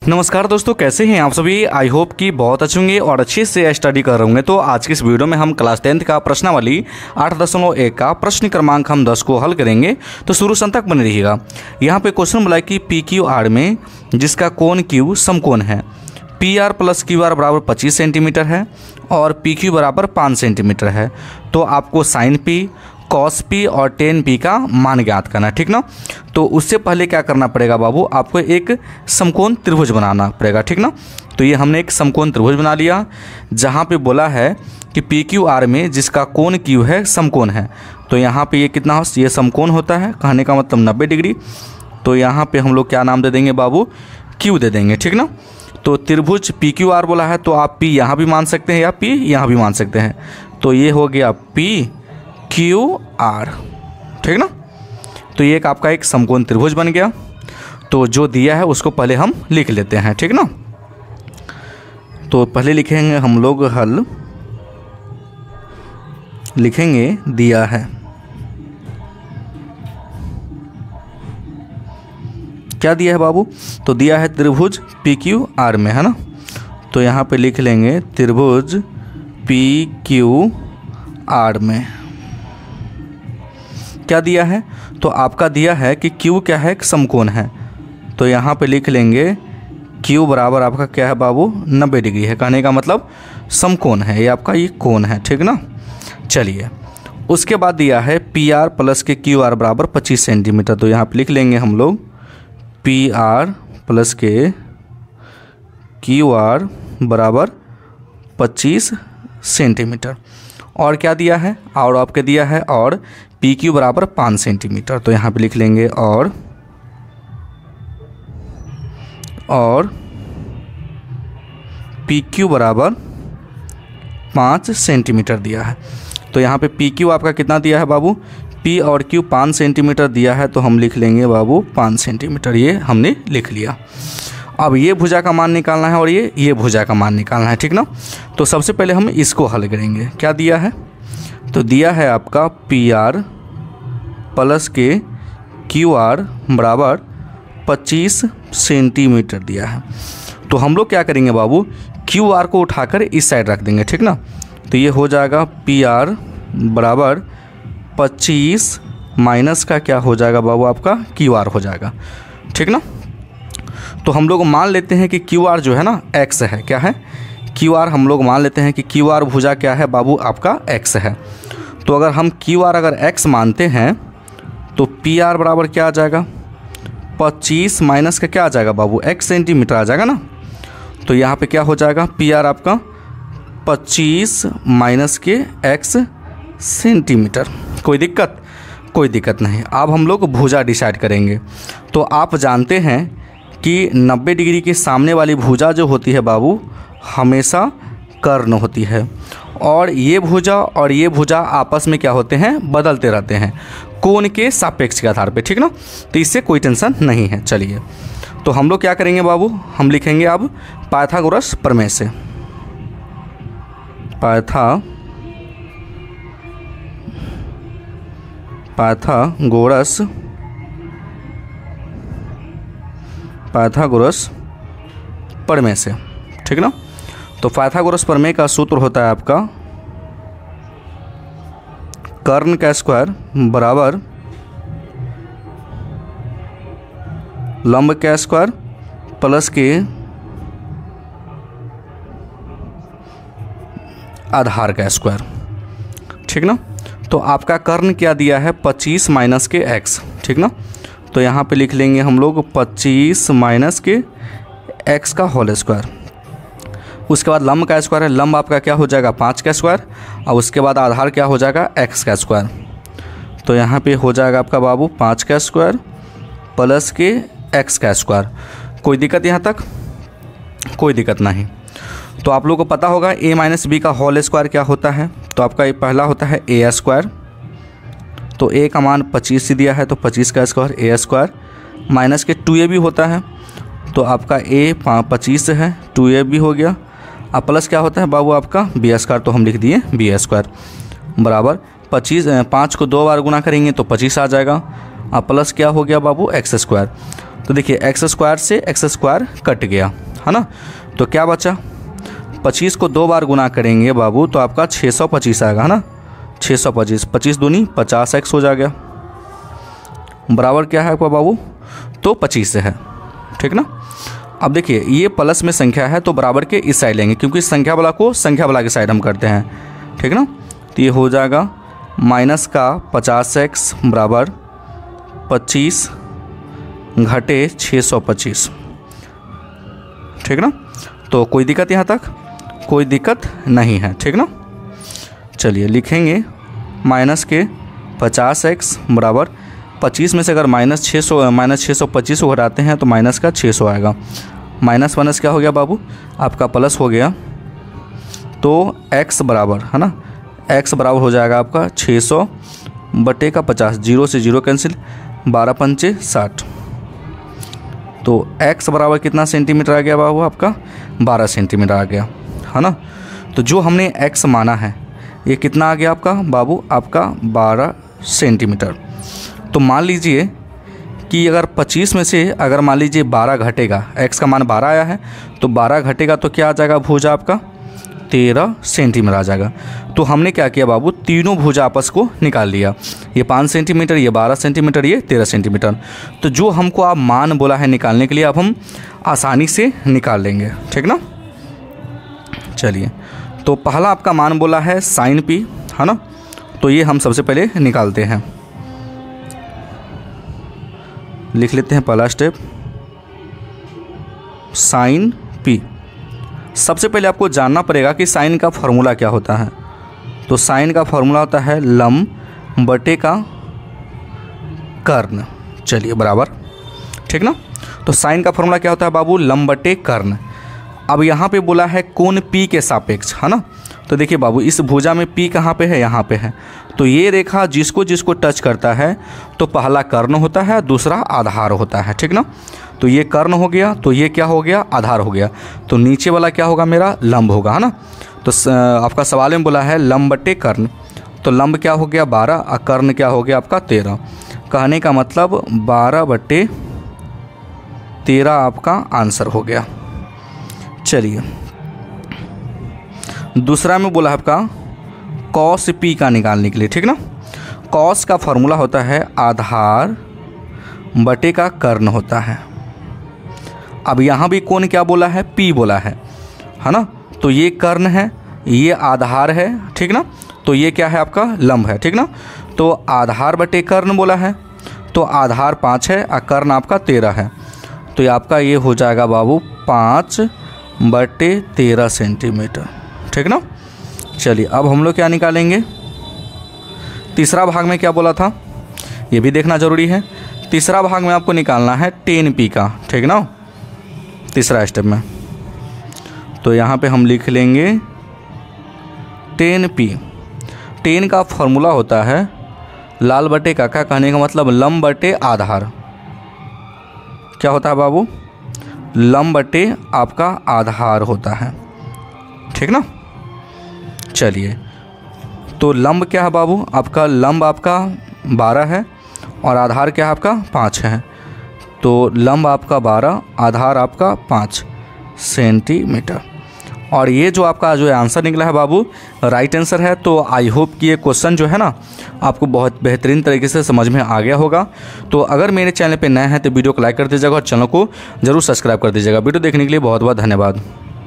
नमस्कार दोस्तों, कैसे हैं आप सभी। आई होप कि बहुत अच्छे होंगे और अच्छे से स्टडी कर रहे होंगे। तो आज की इस वीडियो में हम क्लास 10th का प्रश्नावली 8.1 का प्रश्न क्रमांक हम 10 को हल करेंगे। तो शुरू से अंत तक बने रहिएगा। यहाँ पे क्वेश्चन बोला कि पी क्यू आर में जिसका कोण क्यू समकोण है, P R plus Q R बराबर 25 सेंटीमीटर है और पी क्यू बराबर 5 सेंटीमीटर है। तो आपको साइन पी, कॉस पी और टेन पी का मान ज्ञात करना है, ठीक ना। तो उससे पहले क्या करना पड़ेगा बाबू, आपको एक समकोण त्रिभुज बनाना पड़ेगा, ठीक ना। तो ये हमने एक समकोण त्रिभुज बना लिया जहाँ पे बोला है कि पी क्यू आर में जिसका कोण क्यू है समकोण है। तो यहाँ पे ये कितना, ये समकोण होता है, कहने का मतलब 90 डिग्री। तो यहाँ पे हम लोग क्या नाम दे देंगे बाबू, क्यू दे देंगे, ठीक ना। तो त्रिभुज पी क्यू आर बोला है तो आप पी यहाँ भी मान सकते हैं या पी यहाँ भी मान सकते हैं। तो ये हो गया पी क्यू आर, ठीक ना। तो ये एक आपका एक समकोण त्रिभुज बन गया। तो जो दिया है उसको पहले हम लिख लेते हैं, ठीक ना। तो पहले लिखेंगे हम लोग हल, लिखेंगे दिया है, क्या दिया है बाबू, तो दिया है त्रिभुज पी क्यू आर में, है ना। तो यहाँ पे लिख लेंगे त्रिभुज पी क्यू आर में क्या दिया है, तो आपका दिया है कि Q क्या है, समकोण है। तो यहाँ पे लिख लेंगे Q बराबर आपका क्या है बाबू, 90 डिग्री है, कहने का मतलब समकोण है, ये आपका ये कोण है, ठीक ना। चलिए, उसके बाद दिया है PR प्लस के QR बराबर 25 सेंटीमीटर। तो यहाँ पे लिख लेंगे हम लोग PR प्लस के QR बराबर 25 सेंटीमीटर। और क्या दिया है, और आपके दिया है और पी क्यू बराबर 5 सेंटीमीटर। तो यहाँ पे लिख लेंगे और पी क्यू बराबर 5 सेंटीमीटर दिया है। तो यहाँ पे पी क्यू आपका कितना दिया है बाबू, पी और क्यू 5 सेंटीमीटर दिया है। तो हम लिख लेंगे बाबू 5 सेंटीमीटर, ये हमने लिख लिया। अब ये भुजा का मान निकालना है और ये भुजा का मान निकालना है, ठीक ना। तो सबसे पहले हम इसको हल करेंगे। क्या दिया है, तो दिया है आपका पी आर प्लस के क्यू आर बराबर 25 सेंटीमीटर दिया है। तो हम लोग क्या करेंगे बाबू, क्यू आर को उठाकर इस साइड रख देंगे, ठीक ना। तो ये हो जाएगा पी आर बराबर 25 माइनस का क्या हो जाएगा बाबू, आपका क्यू आर हो जाएगा, ठीक ना। तो हम लोग मान लेते हैं कि क्यू आर जो है ना एक्स है, क्या है क्यू आर, हम लोग मान लेते हैं कि क्यू आर भुजा क्या है बाबू, आपका एक्स है। तो अगर हम क्यू आर अगर एक्स मानते हैं तो पी आर बराबर क्या आ जाएगा, 25 माइनस का क्या आ जाएगा बाबू, एक्स सेंटीमीटर आ जाएगा ना। तो यहाँ पे क्या हो जाएगा, पी आर आपका 25 माइनस के एक्स सेंटीमीटर। कोई दिक्कत नहीं। अब हम लोग भुजा डिसाइड करेंगे। तो आप जानते हैं कि 90 डिग्री के सामने वाली भुजा जो होती है बाबू हमेशा कर्ण होती है, और ये भुजा और ये भुजा आपस में क्या होते हैं, बदलते रहते हैं कोण के सापेक्ष के आधार पे, ठीक ना। तो इससे कोई टेंशन नहीं है। चलिए, तो हम लोग क्या करेंगे बाबू, हम लिखेंगे अब पाइथागोरस प्रमेय से, पाइथागोरस प्रमेय से, ठीक ना। तो पाइथागोरस प्रमेय का सूत्र होता है आपका कर्ण का स्क्वायर बराबर लंब का स्क्वायर प्लस के आधार का स्क्वायर, ठीक ना। तो आपका कर्ण क्या दिया है, 25 माइनस के एक्स, ठीक ना। तो यहाँ पे लिख लेंगे हम लोग 25 माइनस के एक्स का होल स्क्वायर। उसके बाद लंब का स्क्वायर है, लंब आपका क्या हो जाएगा 5 का स्क्वायर, और उसके बाद आधार क्या हो जाएगा, एक्स का स्क्वायर। तो यहाँ पे हो जाएगा आपका बाबू 5 का स्क्वायर प्लस के एक्स का स्क्वायर। कोई दिक्कत यहाँ तक, कोई दिक्कत नहीं। तो आप लोगों को पता होगा a माइनस बी का होल स्क्वायर क्या होता है। तो आपका ये पहला होता है ए स्क्वायर। तो a का मान 25 दिया है तो 25 का स्क्वायर ए स्क्वायर माइनस के 2a भी होता है। तो आपका a 25 है, 2a भी हो गया। अब प्लस क्या होता है बाबू आपका बी स्क्वायर, तो हम लिख दिए बी स्क्वायर बराबर 25, 5 को 2 बार गुना करेंगे तो 25 आ जाएगा। अब प्लस क्या हो गया बाबू एक्स स्क्वायर। तो देखिए एक्स स्क्वायर से एक्स स्क्वायर कट गया है ना, तो क्या बचा 25 को 2 बार गुना करेंगे बाबू तो आपका 625 आएगा है ना, 625, 25 दूनी 50x हो जाएगा, बराबर क्या है आपका बाबू, तो 25 से है, ठीक ना। अब देखिए ये प्लस में संख्या है तो बराबर के इस साइड लेंगे, क्योंकि संख्या वाला को संख्या वाला के साइड हम करते हैं, ठीक ना। तो ये हो जाएगा माइनस का 50x बराबर 25 घटे 625, ठीक ना। तो कोई दिक्कत यहाँ तक, कोई दिक्कत नहीं है, ठीक ना। चलिए लिखेंगे माइनस के 50x बराबर 25 में से अगर माइनस 625 को घटाते हैं तो माइनस का 600 आएगा, माइनस माइनस क्या हो गया बाबू आपका प्लस हो गया, तो x बराबर है ना, x बराबर हो जाएगा आपका 600 बटे का 50, 0 से 0 कैंसिल, 12 पंचे 60, तो x बराबर कितना सेंटीमीटर आ गया बाबू आपका 12 सेंटीमीटर आ गया है ना। तो जो हमने x माना है ये कितना आ गया आपका बाबू आपका 12 सेंटीमीटर। तो मान लीजिए कि अगर 25 में से अगर मान लीजिए 12 घटेगा, x का मान 12 आया है तो 12 घटेगा तो क्या आ जाएगा भुजा आपका 13 सेंटीमीटर आ जाएगा। तो हमने क्या किया बाबू तीनों भुजा आपस को निकाल लिया, ये 5 सेंटीमीटर, ये 12 सेंटीमीटर, ये 13 सेंटीमीटर। तो जो हमको आप मान बोला है निकालने के लिए अब हम आसानी से निकाल लेंगे, ठीक ना। चलिए तो पहला आपका मान बोला है साइन पी है ना, तो ये हम सबसे पहले निकालते हैं, लिख लेते हैं पहला स्टेप साइन पी। सबसे पहले आपको जानना पड़ेगा कि साइन का फॉर्मूला क्या होता है। तो साइन का फॉर्मूला होता है लंब बटे का कर्ण, चलिए बराबर, ठीक ना। तो साइन का फॉर्मूला क्या होता है बाबू लंब बटे कर्ण। अब यहाँ पे बोला है कोण पी के सापेक्ष है ना, तो देखिए बाबू इस भुजा में पी कहाँ पे है, यहाँ पे है। तो ये रेखा जिसको जिसको टच करता है तो पहला कर्ण होता है, दूसरा आधार होता है, ठीक ना। तो ये कर्ण हो गया, तो ये क्या हो गया आधार हो गया, तो नीचे वाला क्या होगा मेरा लंब होगा है ना। तो आपका सवाल में बोला है लंब बटे कर्ण, तो लंब क्या हो गया 12 और कर्ण क्या हो गया आपका 13। कहने का मतलब 12 बटे 13 आपका आंसर हो गया। चलिए दूसरा में बोला है आपका कॉस पी का निकालने के लिए, ठीक ना। कॉस का फॉर्मूला होता है आधार बटे का कर्ण होता है। अब यहाँ भी कौन क्या बोला है पी बोला है ना, तो ये कर्ण है, ये आधार है, ठीक ना। तो ये क्या है आपका लंब है, ठीक ना। तो आधार बटे कर्ण बोला है, तो आधार 5 है और कर्ण आपका 13 है, तो ये आपका ये हो जाएगा बाबू 5 बटे 13 सेंटीमीटर, ठीक ना। चलिए अब हम लोग क्या निकालेंगे, तीसरा भाग में क्या बोला था ये भी देखना ज़रूरी है। तीसरा भाग में आपको निकालना है 10 पी का, ठीक ना, तीसरा स्टेप में। तो यहाँ पे हम लिख लेंगे 10 पी। 10 का फॉर्मूला होता है लाल बटे काका, कहने का मतलब लंब बटे आधार, क्या होता है बाबू लंब बटे आपका आधार होता है, ठीक ना। चलिए तो लंब क्या है बाबू आपका लंब आपका 12 है और आधार क्या है आपका 5 है, तो लंब आपका 12 आधार आपका 5 सेंटीमीटर। और ये जो आपका जो आंसर निकला है बाबू राइट आंसर है। तो आई होप कि ये क्वेश्चन जो है ना आपको बहुत बेहतरीन तरीके से समझ में आ गया होगा। तो अगर मेरे चैनल पे नए हैं तो वीडियो को लाइक कर दीजिएगा और चैनल को जरूर सब्सक्राइब कर दीजिएगा। वीडियो देखने के लिए बहुत बहुत धन्यवाद।